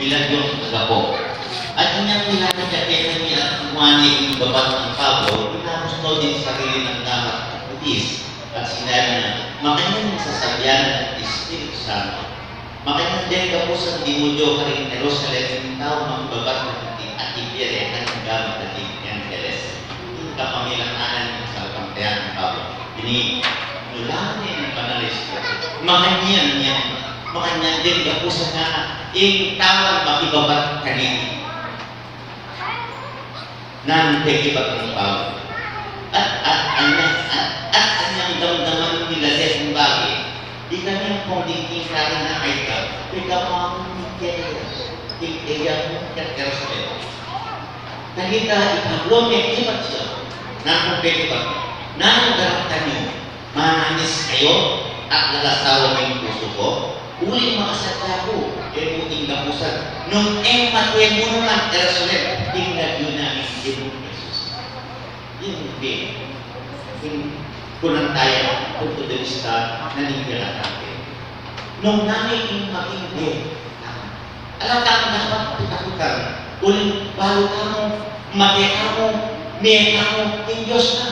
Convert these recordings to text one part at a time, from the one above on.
Bilang agapo. At inyang nilalang niya kaya niya at kumani yung babat ng Pablo, pinagusto din sa sarili ng dapat at butis. At sinabi na, makanyang sasabihan ng Espiritu Santo. Makanyang din kapusan di mo Diyo ka rin Jerusalem, yung tao magbabat na hindi at ibire at ang gamit na Angeles. Yung kapamilanganan ng salpangtayan ng Pablo. Inulangan niya yung panalis ko. Makanyang din kapusan na yung tawag makibabat kanina. Nang tekibat ng Pablo. At anyang damdaman nila sa bagay. Di kami ang pongdingking kami na ay ka. Ikaw ang kaya mo Jerusalem. Nakita ikablong may ibat siya. Nang tekibat. Nang daraptan niyo. Mananis kayo at nalasawa ng puso ko. Uling makasadya ko. Buting kapusan. Nung matwe mo naman Jerusalem. Tingnan yun namin Ginoong Jesus. Yung big. Kunang tayo, kulturalista, naningila natin. Nung namin yung makindi, alam ka ang dapat pitakutan. Uling bago ka mo, mati ka mo, may ka mo, yung Diyos na.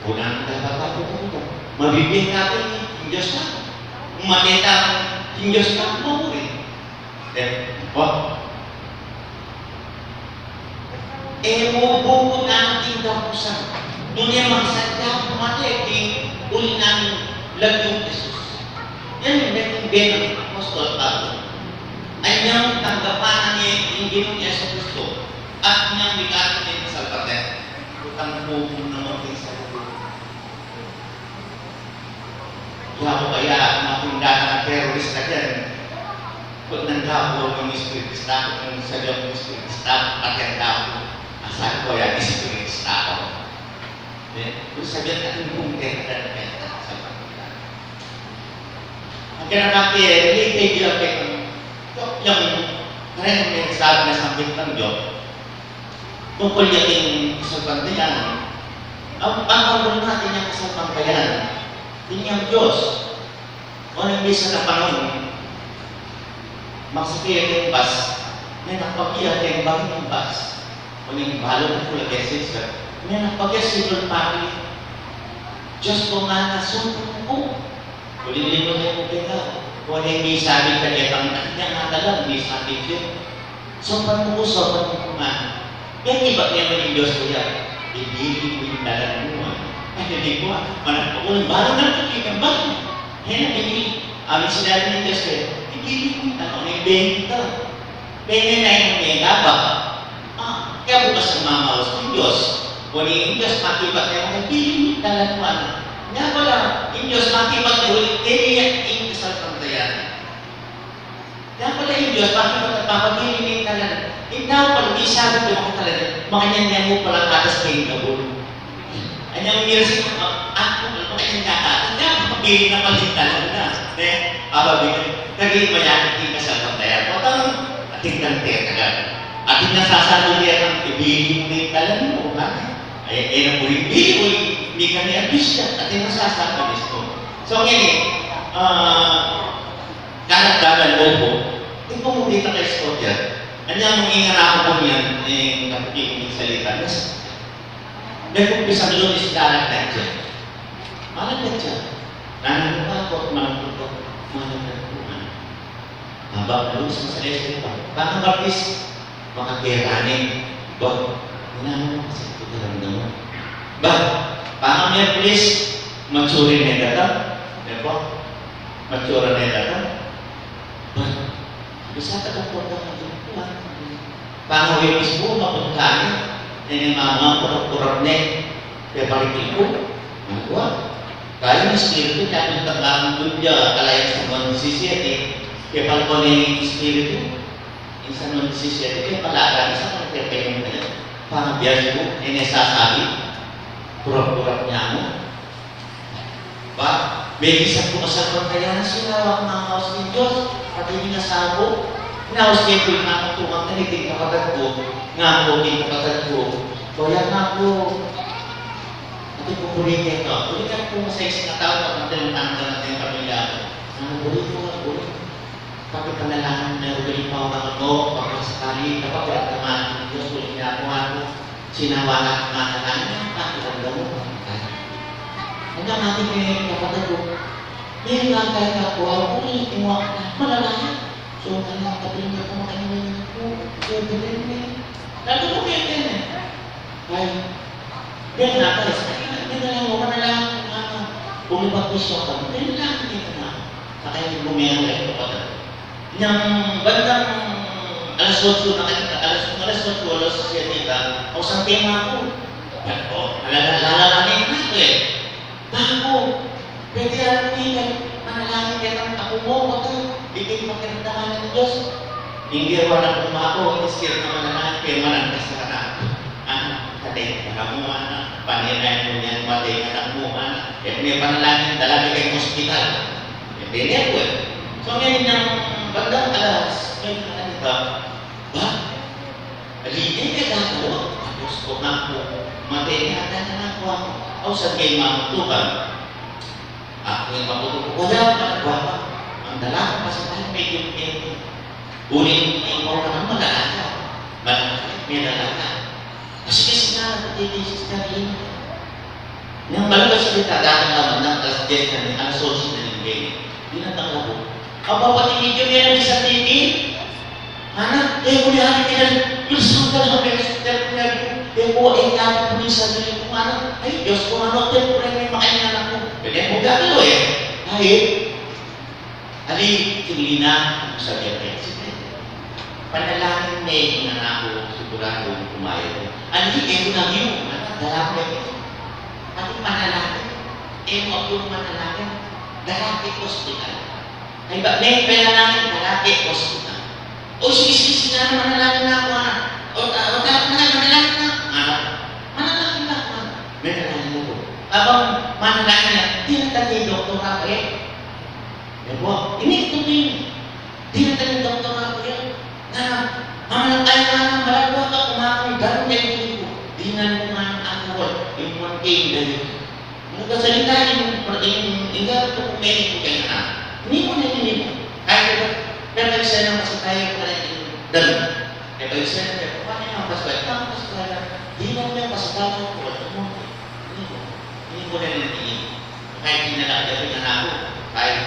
Kunang dapat ako pitakutan. Mabibig natin yung Diyos na. Mati ka mo, yung Diyos na, mamurin. Mubukod ang ating kapusan. Doon yung magsadya, pumatay, uli namin lagyong Jesus. Yan yung naging Ben Apostol Pablo. Anyang tanggapan niya yung Ginoong Yesu Cristo at niyang bigat din sa patet. Utang po naman din sa lupa. Kaya ko kaya mapunda ng terrorist na dyan. Kung nanggapo ng Espiritu Santo, kung sadyang ng Espiritu Santo, at yung gapo, asahan ko yan, Espiritu Santo. Kung sabihan natin kung kaya sa pagkakas. Ang kinakaki, related yung karang may sabi na sambit ng Diyos, tungkol yung isang pantayan, ang pangkabul natin yung isang pantayan, yun yung Diyos. O nang bisa na panahon, magsakiyat yung bus, may napakiyat yung bagay ng bus. O nang balo ng pula message, may napakiyat si Lord Pari. Diyos ko nga nasunod ko. Ulit-ulit mo na yung pera. Kung ano yung may sabi ka niya, ang niya nga talaga, may sabi siya. Sopan mo ko nga. Kaya iba niya man yung Diyos ko yan. Ibigin mo yung dalang mo. Ay, hindi ko managpakulang. Baro na ito, kaya ba? Kaya nabigil. Amin sinabi ng Diyos ko, ibigin mo yung dalang. May benta. Pwede na yung benta ba? Kaya bukas ang mamawas ng Diyos. Kung yung Diyos makibat niya, ibigin mo yung dalang mo. Nga pala, yung Diyos makibat niya ulit, kaya yung kasal pantayan. Kaya pala yung Diyos, makibat at papagilinig talaga. Ikaw pala, di sabi ko mga talaga, makanyan mo pala katas kayo gabon. Anyang mirasi ko, makanyan kakatas, kaya papagilinig na palit talaga na. Ababigay, naging mayakin din kasal pantayan. Patang, ating kanter agad. Ating nasasalulian ng ibigin talaga mo, ay napulit, hindi kami abis siya at yung masasabi nito. So ngayon, karagdagan mo po, hindi po mumita kay Scotia. Kanya mong ingarako po niyan, kapatid yung salita. Nagpumpisa ng lunis dalagdag siya. Malagdag siya. Nananawa ko at malagdag ko. Malagdag ko. Habang lunis mo sa lesson pa. Baka baptis, makakiranin. Ba, hinanong mo kasi ito naramdaman. Ba, parang may pulis, matsuri na datang. Diba? Matsura na datang. Ba, bisa ka kang pagkakas. Parang wipis po, mapuntahan. Yan yung mga kurap-kurap na kaya parikil ko. Nagawa. Kaya yung espiritu, kaya kung taglaman doon niya, kalayan sa mga nasisiyete, kaya parang yung espiritu, yung sa mga nasisiyete, kaya palaga, isa pang terpayong na yan. Parang biyas ko, yung nasasabi, kurap-kurap niya mo. Ba, may isang pumasakot kaya na sinawak ng house ni Diyos, pati yung nasabo. Naos niya ko yung nakatungang naliting kapatid ko, nga po yung kapatid ko, kaya nga po, ito po kulitin ko. Kulitin po masayos na tao pag natin ang natin yung pamilya ko. Nga bulit ko nga bulit. Kapag panalangin na ugaling pa ako, pagkasakali, kapag pinagdamaan ng Diyos, ulit niya ako, sinawalan ang manalangin, pakiramdam mo. Hanggang natin ngayon, kapatid ko, ngayon nga kahit ako, ulitin mo, manalangin. So, kanya kapatid ko, kumakain ko, pwede rin. Lalo ko kaya yan eh. Ay, ganyan na tayo. Hindi na lang mo, manalangin ko, bumibagpisyo ka, ganyan lang, dito na. Kaya yung bumiyang lang ko, yang bandang alas 8 na alas 8 alas 7 o sa tema ko. Oh, lalalanin na ito eh. Bago, pwede alam niya, manalangin ka ng ako mo, ito, bigay makiramdaman ng Diyos. Hindi wala kong mako, iskir na manalangin kayo manangkas ka na. Anak, katay, kamu anak, panirayan mo niyan, matay anak mo anak. Eh, may panalangin, dalaga kayong hospital. Hindi niya po eh. So ngayon yung bandang alas, ngayon na ba? Ba? Alinin ka gagawa. Tapos ko nga po, matay na ako ako. O sa kayo mamutukan. Ako yung mamutukan. Wala pa nagwapa. Ang dalaga pa sa tayo medyo medyo. Uling yung mga ka ng mag-aaka. May dalaga. Kasi nga, nagtitisis ka rin. Nang malaga salita, dahil naman ng alas 10 na rin, alas 11 na rin kayo. Hindi na tanggap ko. Aba, pati medyo meron din sa TV. Anak, kung lihanin ka na, yung sangka na may hospital ko niya, kung kaya po niya sa dali ko, anak, ay, Diyos ko, ano, temporary may makain anak ko. Pwede mo gagalo eh. Kahit, ali, kilina, ang sabi ang president. Panalangin may inanako, sigurado kumayo. Ali, ko na yun, anak, dalapin ito. Pati panalangin, mo ako manalangin, dalapin hospital. Ay ba, may pera namin, malaki, hospital. O sige, na manalangin na ako, anak. O manalangin na, anak. Manalangin na ako, anak. May manalangin na ako. Abang manalangin na, tinatagay doktor ako eh. Diba? Ini ito din. Tinatagay doktor ako eh. Na, mamalangkay na ng malagwa ka, kumakay, gano'n niya yung ko. Dinan mo nga ang alcohol, yung 1K dahil. Nagkasalita yung ingaro ko kumain ko kayo na. Hindi mo. Kaya pero isa lang kasi tayo pala yung dami. Kaya isa lang, paano yung paswala? Paano paswala? Hindi mo yung paswala ko. Hindi mo na nilitin. Kahit hindi na nakagawin na ako. Kahit,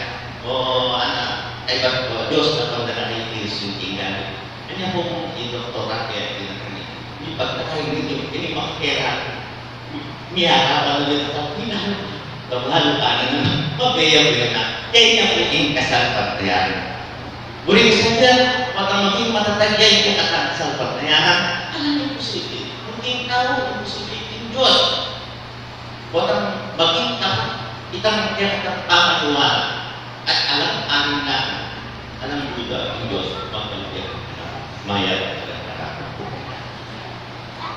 ay ba ko, Diyos na pag nakalitis yung tinggan. Ano yung doktorat kaya tinatangin? Yung pagkakain dito, hindi makakera. Miyara pa na dito, hinahan. Kamahalo ka na naman. Pabaya na. Kaya niya po yung kasalpatayan. Buling saja, maka maging matatagay yung kasalpatayan. Alam niyo posible. Maging tao, posible yung Diyos. Huwag maging itang tamang at alam amin na alam Buddha, yung Diyos, magkalagay. Maya.